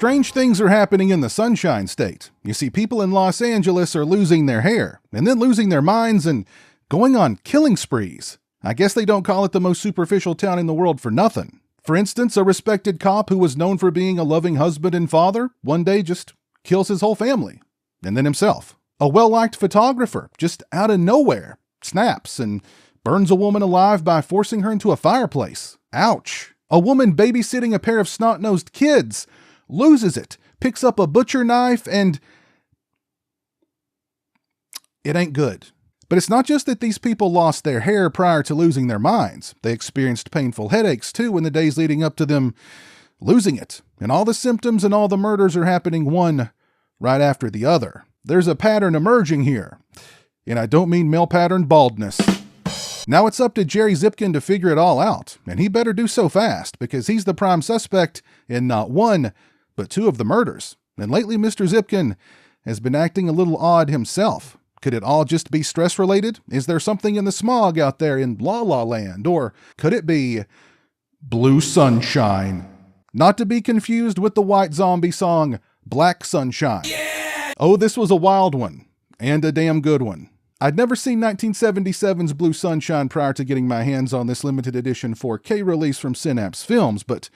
Strange things are happening in the Sunshine State. You see, people in Los Angeles are losing their hair, and then losing their minds and going on killing sprees. I guess they don't call it the most superficial town in the world for nothing. For instance, a respected cop who was known for being a loving husband and father one day just kills his whole family, and then himself. A well-liked photographer, just out of nowhere, snaps and burns a woman alive by forcing her into a fireplace. Ouch. A woman babysitting a pair of snot-nosed kids loses it, picks up a butcher knife, and it ain't good. But it's not just that these people lost their hair prior to losing their minds. They experienced painful headaches too in the days leading up to them losing it. And all the symptoms and all the murders are happening one right after the other. There's a pattern emerging here. And I don't mean male pattern baldness. Now it's up to Jerry Zipkin to figure it all out. And he better do so fast, because he's the prime suspect in not one, but two of the murders. And lately Mr. Zipkin has been acting a little odd himself. Could it all just be stress-related? Is there something in the smog out there in La La Land? Or could it be Blue Sunshine? Not to be confused with the White Zombie song, Black Sunshine. Yeah! Oh, this was a wild one, and a damn good one. I'd never seen 1977's Blue Sunshine prior to getting my hands on this limited edition 4K release from Synapse Films, but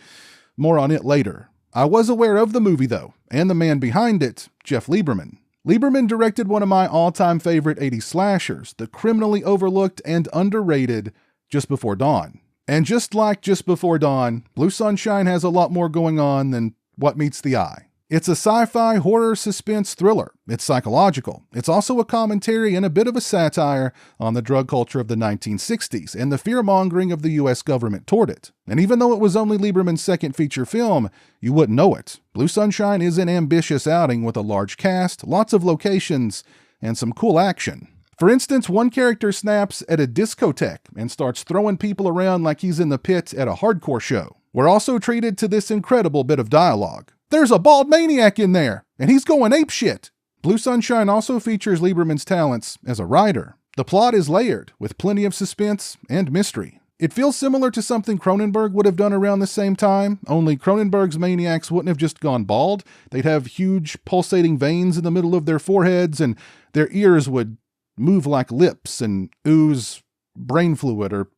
more on it later. I was aware of the movie, though, and the man behind it, Jeff Lieberman. Lieberman directed one of my all-time favorite 80s slashers, the criminally overlooked and underrated Just Before Dawn. And just like Just Before Dawn, Blue Sunshine has a lot more going on than what meets the eye. It's a sci-fi horror suspense thriller. It's psychological. It's also a commentary and a bit of a satire on the drug culture of the 1960s and the fear-mongering of the US government toward it. And even though it was only Lieberman's second feature film, you wouldn't know it. Blue Sunshine is an ambitious outing with a large cast, lots of locations, and some cool action. For instance, one character snaps at a discotheque and starts throwing people around like he's in the pit at a hardcore show. We're also treated to this incredible bit of dialogue. There's a bald maniac in there, and he's going apeshit. Blue Sunshine also features Lieberman's talents as a writer. The plot is layered, with plenty of suspense and mystery. It feels similar to something Cronenberg would have done around the same time, only Cronenberg's maniacs wouldn't have just gone bald. They'd have huge pulsating veins in the middle of their foreheads, and their ears would move like lips and ooze brain fluid or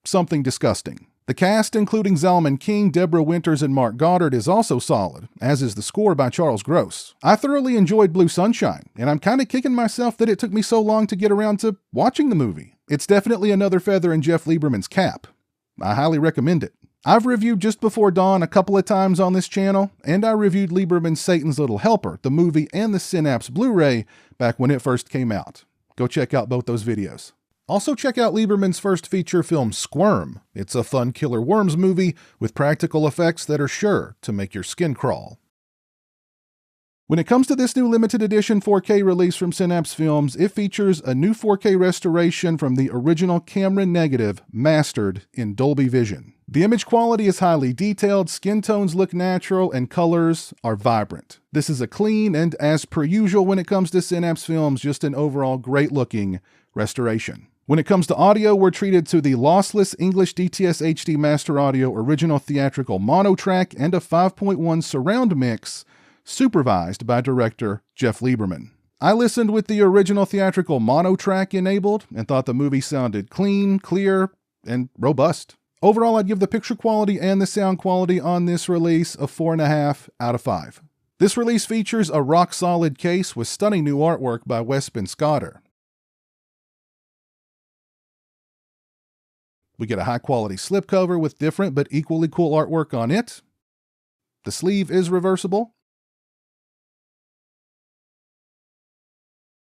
something disgusting. The cast, including Zalman King, Deborah Winters, and Mark Goddard, is also solid, as is the score by Charles Gross. I thoroughly enjoyed Blue Sunshine, and I'm kind of kicking myself that it took me so long to get around to watching the movie. It's definitely another feather in Jeff Lieberman's cap. I highly recommend it. I've reviewed Just Before Dawn a couple of times on this channel, and I reviewed Lieberman's Satan's Little Helper, the movie and the Synapse Blu-ray, back when it first came out. Go check out both those videos. Also check out Lieberman's first feature film, Squirm. It's a fun killer worms movie with practical effects that are sure to make your skin crawl. When it comes to this new limited edition 4K release from Synapse Films, it features a new 4K restoration from the original camera negative mastered in Dolby Vision. The image quality is highly detailed, skin tones look natural, and colors are vibrant. This is a clean and, as per usual when it comes to Synapse Films, just an overall great-looking restoration. When it comes to audio, we're treated to the lossless English DTS HD Master Audio original theatrical mono track and a 5.1 surround mix supervised by director Jeff Lieberman. I listened with the original theatrical mono track enabled and thought the movie sounded clean, clear, and robust. Overall, I'd give the picture quality and the sound quality on this release a 4.5 out of 5. This release features a rock-solid case with stunning new artwork by Wes Scotter. We get a high-quality slipcover with different but equally cool artwork on it. The sleeve is reversible.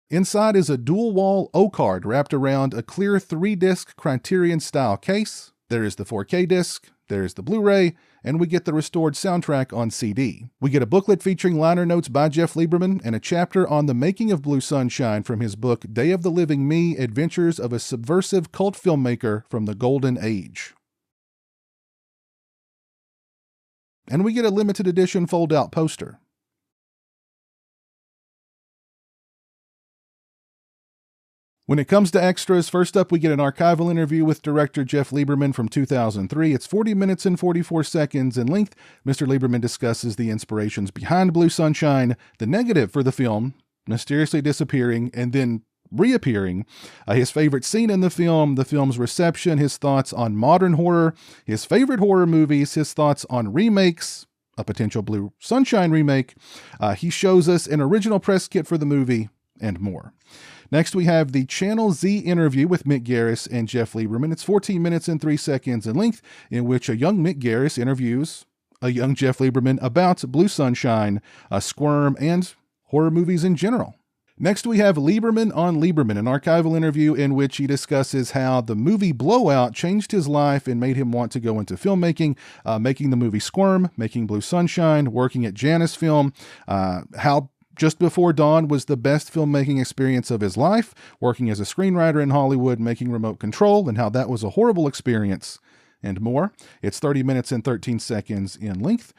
Inside is a dual-wall O-card wrapped around a clear 3-disc Criterion-style case. There is the 4K disc, there is the Blu-ray, and we get the restored soundtrack on CD. We get a booklet featuring liner notes by Jeff Lieberman and a chapter on the making of Blue Sunshine from his book Day of the Living Me, Adventures of a Subversive Cult Filmmaker from the Golden Age. And we get a limited edition fold-out poster. When it comes to extras, first up we get an archival interview with director Jeff Lieberman from 2003. It's 40 minutes and 44 seconds in length. Mr. Lieberman discusses the inspirations behind Blue Sunshine, the negative for the film, mysteriously disappearing and then reappearing, his favorite scene in the film's reception, his thoughts on modern horror, his favorite horror movies, his thoughts on remakes, a potential Blue Sunshine remake. He shows us an original press kit for the movie, and more. Next, we have the Channel Z interview with Mick Garris and Jeff Lieberman. It's 14 minutes and 3 seconds in length, in which a young Mick Garris interviews a young Jeff Lieberman about Blue Sunshine, Squirm, and horror movies in general. Next, we have Lieberman on Lieberman, an archival interview in which he discusses how the movie Blowout changed his life and made him want to go into filmmaking, making the movie Squirm, making Blue Sunshine, working at Janus Film, how Just Before Dawn was the best filmmaking experience of his life, working as a screenwriter in Hollywood, making Remote Control, and how that was a horrible experience, and more. It's 30 minutes and 13 seconds in length.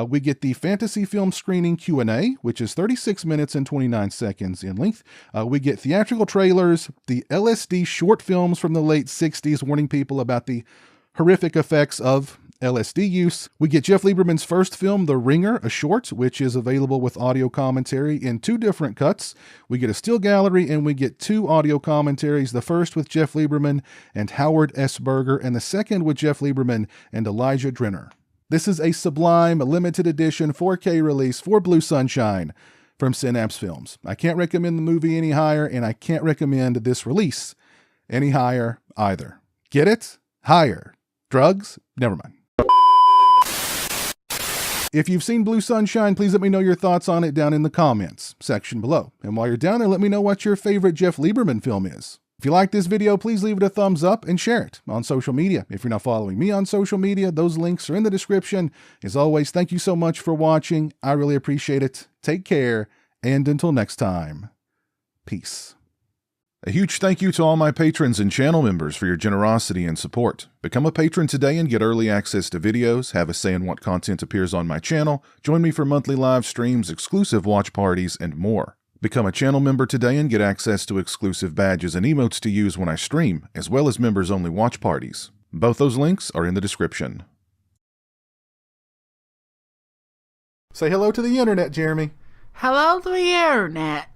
We get the fantasy film screening Q&A, which is 36 minutes and 29 seconds in length. We get theatrical trailers, the LSD short films from the late 60s, warning people about the horrific effects of LSD use. We get Jeff Lieberman's first film, The Ringer, a short, which is available with audio commentary in 2 different cuts. We get a still gallery, and we get 2 audio commentaries, the first with Jeff Lieberman and Howard S. Berger, and the second with Jeff Lieberman and Elijah Drenner. This is a sublime, limited edition 4K release for Blue Sunshine from Synapse Films. I can't recommend the movie any higher, and I can't recommend this release any higher either. Get it? Higher. Drugs? Never mind. If you've seen Blue Sunshine, please let me know your thoughts on it down in the comments section below. And while you're down there, let me know what your favorite Jeff Lieberman film is. If you like this video, please leave it a thumbs up and share it on social media. If you're not following me on social media, those links are in the description. As always, thank you so much for watching. I really appreciate it. Take care, and until next time, peace. A huge thank you to all my patrons and channel members for your generosity and support. Become a patron today and get early access to videos, have a say in what content appears on my channel, join me for monthly live streams, exclusive watch parties, and more. Become a channel member today and get access to exclusive badges and emotes to use when I stream, as well as members-only watch parties. Both those links are in the description. Say hello to the internet, Jeremy. Hello to the internet.